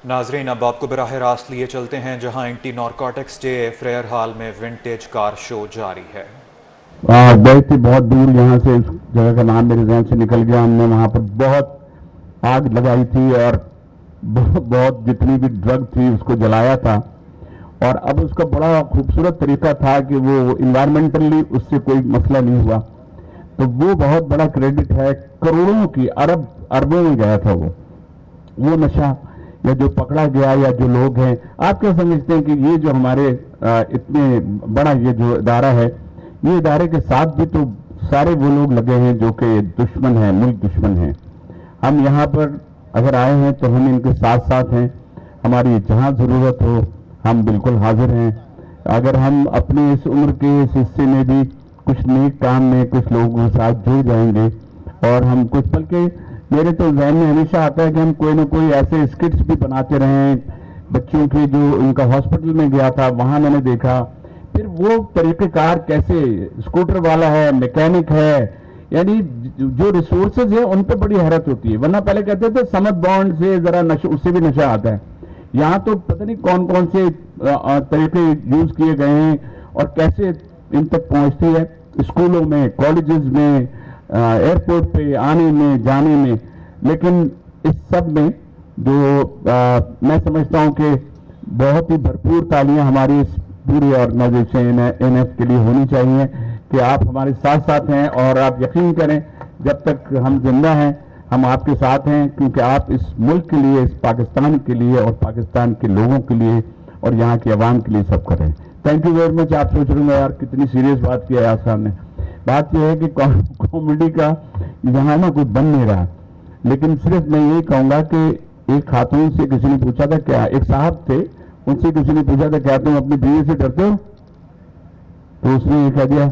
ناظرین اب آپ کو براہ راست لیے چلتے ہیں جہاں anti narcotics day Frere hall میں ونٹیج کار شو جاری ہے۔ گئے تھے بہت دور، یہاں سے اس جگہ کا نام میرے ذہن سے نکل گیا۔ ہم نے وہاں پر بہت آگ لگائی تھی اور بہت جتنی بھی ڈرگ تھی اس کو جلایا تھا، اور اب اس کا بڑا خوبصورت طریقہ تھا کہ وہ انوائرمنٹلی اس سے کوئی مسئلہ نہیں ہوا، تو وہ بہت بڑا کریڈٹ ہے۔ کروڑوں کی اربوں میں گیا تھا وہ نشہ یا جو پکڑا گیا یا جو لوگ ہیں۔ آپ کیا سمجھتے ہیں کہ یہ جو ہمارے اتنے بڑا یہ جو ادارہ ہے، یہ ادارے کے ساتھ بھی تو سارے وہ لوگ لگے ہیں جو کہ دشمن ہیں، ملک دشمن ہیں۔ ہم یہاں پر اگر آئے ہیں تو ہم ان کے ساتھ ساتھ ہیں، ہماری جہاں ضرورت ہو ہم بالکل حاضر ہیں۔ اگر ہم اپنی اس عمر کے اس حصے میں بھی کچھ نیک کام میں کچھ لوگوں کے ساتھ جڑ جائیں گے، اور ہم کچھ، بلکہ میرے تو ذہن میں ہمیشہ آتا ہے کہ ہم کوئی نہ کوئی ایسے اسکٹس بھی بناتے رہیں بچوں کے، جو ان کا ہاسپٹل میں گیا تھا وہاں میں نے دیکھا، پھر وہ طریقہ کار کیسے اسکوٹر والا ہے، میکینک ہے، یعنی جو ریسورسز ہیں ان پہ بڑی حیرت ہوتی ہے۔ ورنہ پہلے کہتے تھے سمت بانڈ سے ذرا نشہ، اس سے بھی نشہ آتا ہے، یہاں تو پتہ نہیں کون کون سے طریقے یوز کیے گئے ہیں اور کیسے ان تک پہنچتی ہے، اسکولوں میں، کالجز میں، ایئرپورٹ پہ آنے میں جانے میں۔ لیکن اس سب میں جو میں سمجھتا ہوں کہ بہت ہی بھرپور تالیاں ہماری اس پوری آرگنائزیشن این ایف کے لیے ہونی چاہیے کہ آپ ہمارے ساتھ ساتھ ہیں، اور آپ یقین کریں جب تک ہم زندہ ہیں ہم آپ کے ساتھ ہیں، کیونکہ آپ اس ملک کے لیے، اس پاکستان کے لیے اور پاکستان کے لوگوں کے لیے اور یہاں کی عوام کے لیے سب کریں۔ Thank you very much. آپ سوچ رہے ہیں یار کتنی سیریس بات کیا ہے یار صاحب نے۔ بات یہ ہے کہ کامیڈی کا یہاں نا کوئی بن نہیں رہا، لیکن صرف میں یہی کہوں گا کہ ایک خاتون سے کسی نے پوچھا تھا، کیا ایک صاحب تھے، ان سے کسی نے پوچھا تھا کیا تم اپنی بیوی سے ڈرتے ہو؟ تو اس نے یہ کہہ دیا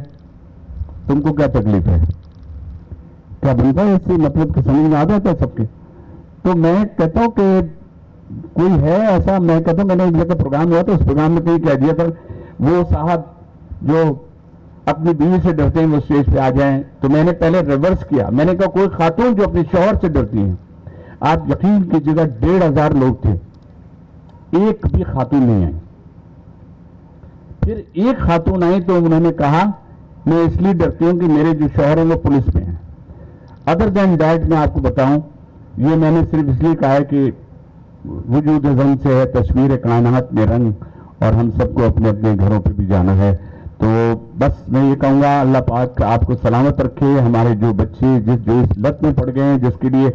تم کو کیا تکلیف ہے؟ کیا بنتا ہے اس سے، مطلب کہ سمجھ میں آ جاتا ہے سب کے۔ تو میں کہتا ہوں کہ کوئی ہے ایسا، میں کہتا ہوں میں نے ایک جگہ پروگرام ہوا تو اس پروگرام میں کہیں کہہ دیا تھا وہ صاحب جو اپنی بیوی سے ڈرتے ہیں وہ اسٹیج پہ آ جائیں، تو میں نے پہلے ریورس کیا، میں نے کہا کوئی خاتون جو اپنے شوہر سے ڈرتی ہیں۔ آپ یقین کیجیے گا 1500 لوگ تھے، ایک بھی خاتون نہیں آئی۔ پھر ایک خاتون آئی تو انہوں نے کہا میں اس لیے ڈرتی ہوں کہ میرے جو شوہر ہیں وہ پولیس میں ہیں۔ ادر دین دیٹ میں آپ کو بتاؤں، یہ میں نے صرف اس لیے کہا ہے کہ وجود ازم سے ہے تصویر کائنات میں رنگ، اور ہم سب کو اپنے اپنے گھروں پہ بھی جانا ہے۔ تو بس میں یہ کہوں گا اللہ پاک آپ کو سلامت رکھے، ہمارے جو بچے جو اس لت میں پڑ گئے ہیں، جس کے لیے